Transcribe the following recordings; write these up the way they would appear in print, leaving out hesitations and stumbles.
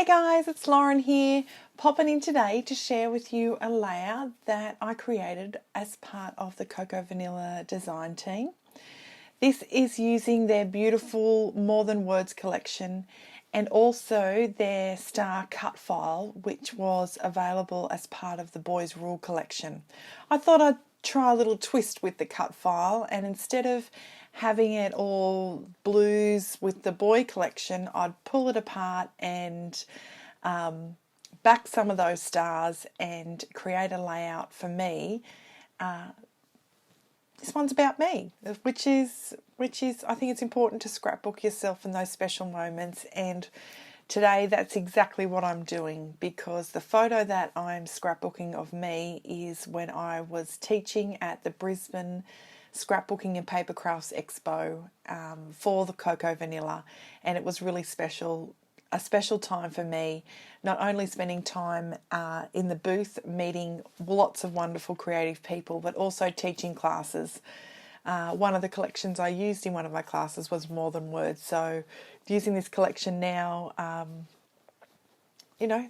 guys, it's Lauren here, popping in today to share with you a layout that I created as part of the Cocoa Vanilla design team. This is using their beautiful More Than Words collection and also their star cut file, which was available as part of the Boys Rule collection. I thought I'd try a little twist with the cut file, and instead of having it all blues with the boy collection, I'd pull it apart and back some of those stars and create a layout for me. This one's about me, which is I think it's important to scrapbook yourself in those special moments, and today that's exactly what I'm doing, because the photo that I'm scrapbooking of me is when I was teaching at the Brisbane Scrapbooking and Paper Crafts Expo for the Cocoa Vanilla, and it was really special, a special time for me, not only spending time in the booth meeting lots of wonderful creative people, but also teaching classes. One of the collections I used in one of my classes was More Than Words, so using this collection now,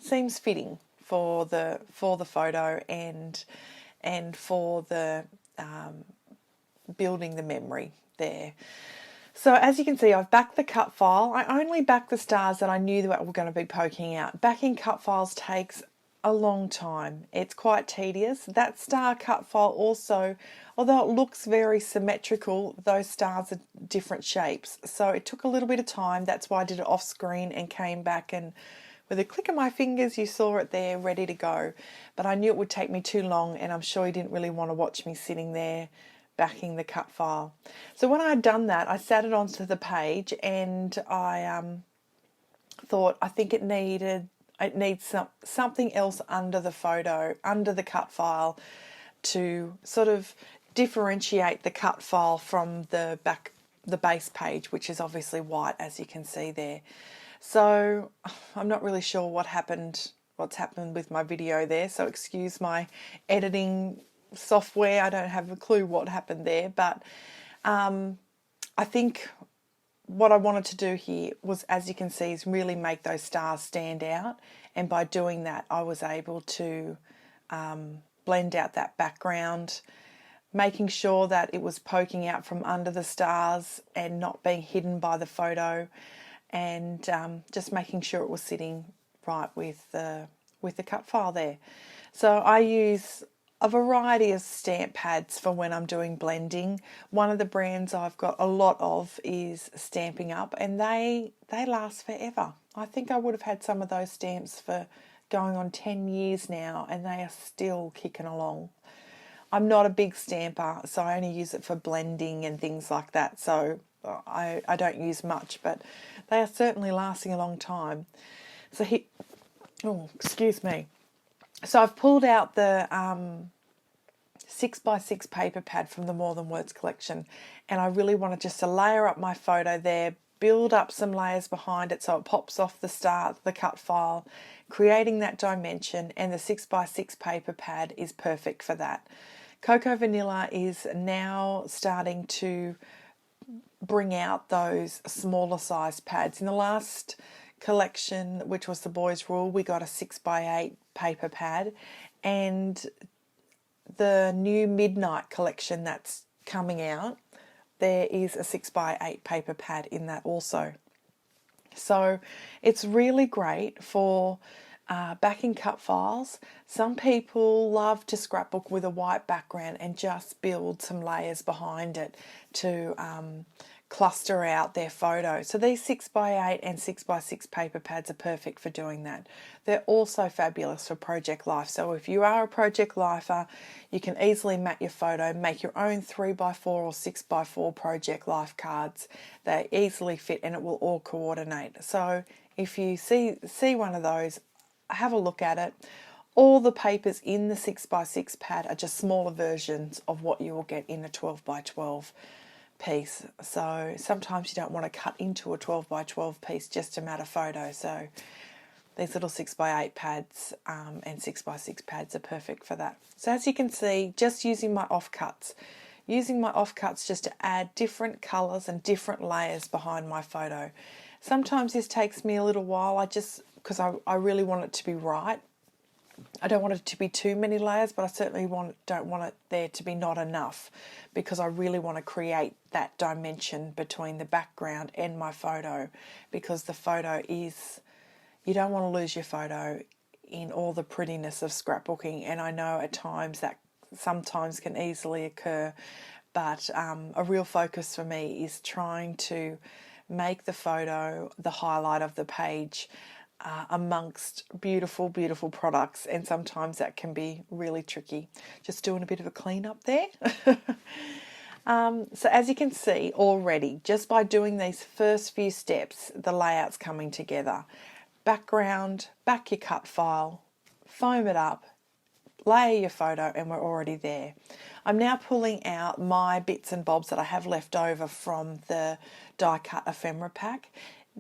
seems fitting for the photo and for the building the memory there. So as you can see, I've backed the cut file. I only backed the stars that I knew that were going to be poking out. Backing cut files takes a long time. It's quite tedious. That star cut file also, although it looks very symmetrical, those stars are different shapes. So it took a little bit of time. That's why I did it off screen and came back, and with a click of my fingers you saw it there ready to go. But I knew it would take me too long, and I'm sure you didn't really want to watch me sitting there backing the cut file. So when I had done that, I sat it onto the page, and I thought I think it needs something else under the photo, under the cut file, to sort of differentiate the cut file from the base page, which is obviously white, as you can see there. So I'm not really sure what's happened with my video there, so excuse my editing software. I don't have a clue what happened there, but I think what I wanted to do here was, as you can see, is really make those stars stand out, and by doing that I was able to blend out that background, making sure that it was poking out from under the stars and not being hidden by the photo, and just making sure it was sitting right with the cut file there. So I use a variety of stamp pads for when I'm doing blending. One of the brands I've got a lot of is Stamping Up, and they last forever. I think I would have had some of those stamps for going on 10 years now, and they are still kicking along. I'm not a big stamper, so I only use it for blending and things like that, so I don't use much, but they are certainly lasting a long time. So excuse me. So I've pulled out the 6x6 paper pad from the More Than Words collection, and I really wanted just to layer up my photo there, build up some layers behind it so it pops off the cut file, creating that dimension, and the 6x6 paper pad is perfect for that. Cocoa Vanilla is now starting to bring out those smaller size pads. In the last collection, which was the Boys Rule, we got a 6x8 paper pad, and the new Midnight collection that's coming out, there is a 6x8 paper pad in that also. So it's really great for backing cut files. Some people love to scrapbook with a white background and just build some layers behind it to cluster out their photo. So these 6x8 and 6x6 paper pads are perfect for doing that. They're also fabulous for project life. So if you are a project lifer, you can easily mat your photo, make your own 3x4 or 6x4 project life cards. They easily fit, and it will all coordinate. So if you see one of those, have a look at it. All the papers in the 6x6 pad are just smaller versions of what you will get in a 12x12 piece. So sometimes you don't want to cut into a 12x12 piece just to mat a photo. So these little 6x8 pads and 6x6 pads are perfect for that. So as you can see, just using my offcuts just to add different colours and different layers behind my photo. Sometimes this takes me a little while. I just because I really want it to be right. I don't want it to be too many layers, but I certainly don't want it there to be not enough, because I really want to create that dimension between the background and my photo, because the photo is, you don't want to lose your photo in all the prettiness of scrapbooking. And I know at times that sometimes can easily occur, but a real focus for me is trying to make the photo the highlight of the page, amongst beautiful, beautiful products, and sometimes that can be really tricky. Just doing a bit of a clean up there. So as you can see already, just by doing these first few steps, the layout's coming together. Background, back your cut file, foam it up, layer your photo, and we're already there. I'm now pulling out my bits and bobs that I have left over from the die cut ephemera pack.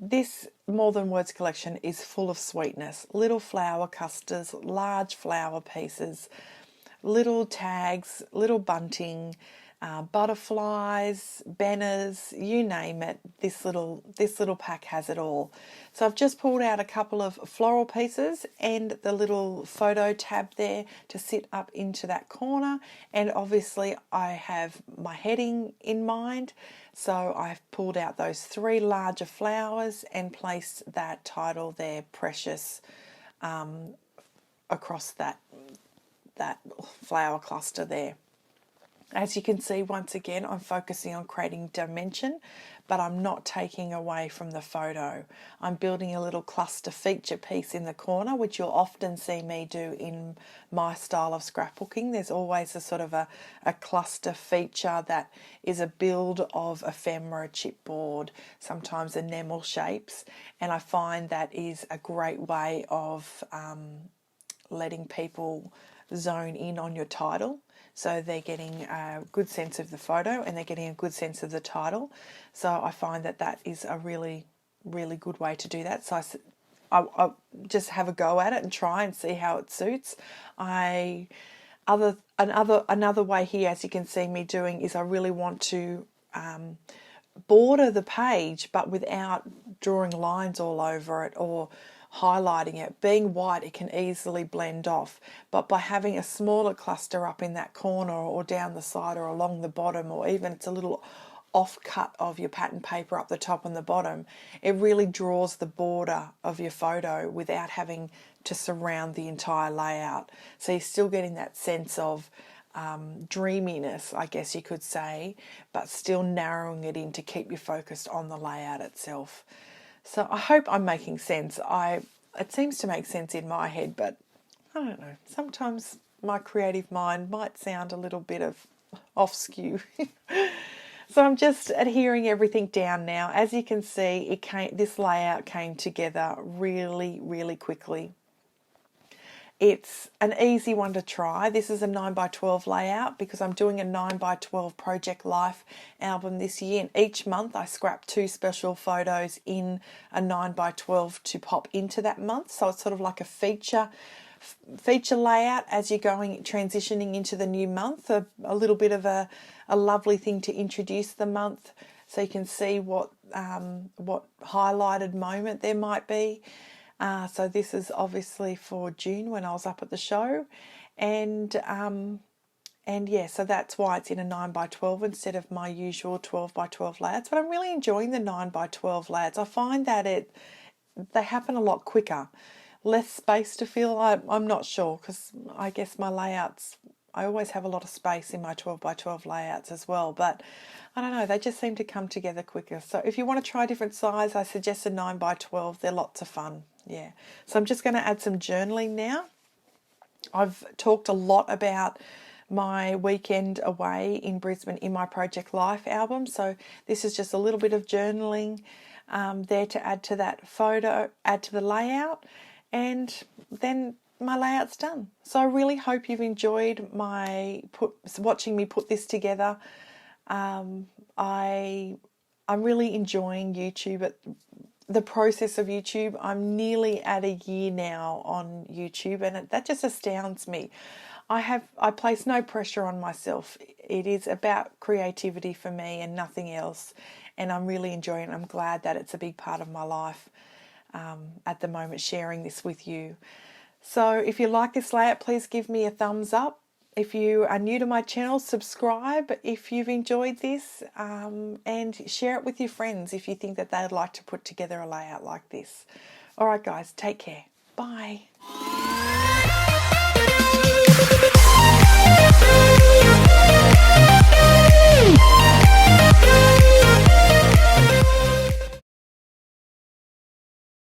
This More Than Words collection is full of sweetness. Little flower clusters, large flower pieces, little tags, little bunting, butterflies, banners, you name it. This little pack has it all. So I've just pulled out a couple of floral pieces and the little photo tab there to sit up into that corner, and obviously I have my heading in mind, so I've pulled out those 3 larger flowers and placed that title there, Precious, across that flower cluster there. As you can see, once again, I'm focusing on creating dimension, but I'm not taking away from the photo. I'm building a little cluster feature piece in the corner, which you'll often see me do in my style of scrapbooking. There's always a sort of a cluster feature that is a build of ephemera, chipboard, sometimes enamel shapes, and I find that is a great way of letting people zone in on your title. So they're getting a good sense of the photo and they're getting a good sense of the title. So I find that is a really, really good way to do that. So I just have a go at it and try and see how it suits. Another way here, as you can see me doing, is I really want to border the page, but without drawing lines all over it or highlighting it. Being white, it can easily blend off, but by having a smaller cluster up in that corner or down the side or along the bottom, or even it's a little off cut of your pattern paper up the top and the bottom, it really draws the border of your photo without having to surround the entire layout. So you're still getting that sense of dreaminess, I guess you could say, but still narrowing it in to keep you focused on the layout itself. So I hope I'm making sense. It seems to make sense in my head, but I don't know. Sometimes my creative mind might sound a little bit of off skew. So I'm just adhering everything down now. As you can see, this layout came together really, really quickly. It's an easy one to try. This is a 9x12 layout because I'm doing a 9x12 Project Life album this year. And each month I scrap 2 special photos in a 9x12 to pop into that month. So it's sort of like a feature layout as you're transitioning into the new month. A little bit of a lovely thing to introduce the month, so you can see what highlighted moment there might be. So this is obviously for June when I was up at the show, and yeah, so that's why it's in a 9x12 instead of my usual 12x12 layouts. But I'm really enjoying the 9x12 layouts. I find that they happen a lot quicker, less space to fill. I'm not sure, because I guess my layouts, I always have a lot of space in my 12x12 layouts as well, but I don't know, they just seem to come together quicker. So if you want to try a different size, I suggest a 9x12. They're lots of fun. Yeah. So I'm just going to add some journaling now. I've talked a lot about my weekend away in Brisbane in my Project Life album. So this is just a little bit of journaling there to add to that photo, add to the layout, and then my layout's done. So I really hope you've enjoyed watching me put this together. I'm really enjoying YouTube. The process of YouTube. I'm nearly at a year now on YouTube, and that just astounds me. I place no pressure on myself. It is about creativity for me and nothing else, and I'm really enjoying it. I'm glad that it's a big part of my life. at the moment sharing this with you. So if you like this layout, please give me a thumbs up. If you are new to my channel, subscribe if you've enjoyed this, and share it with your friends if you think that they'd like to put together a layout like this. All right, guys, take care. Bye.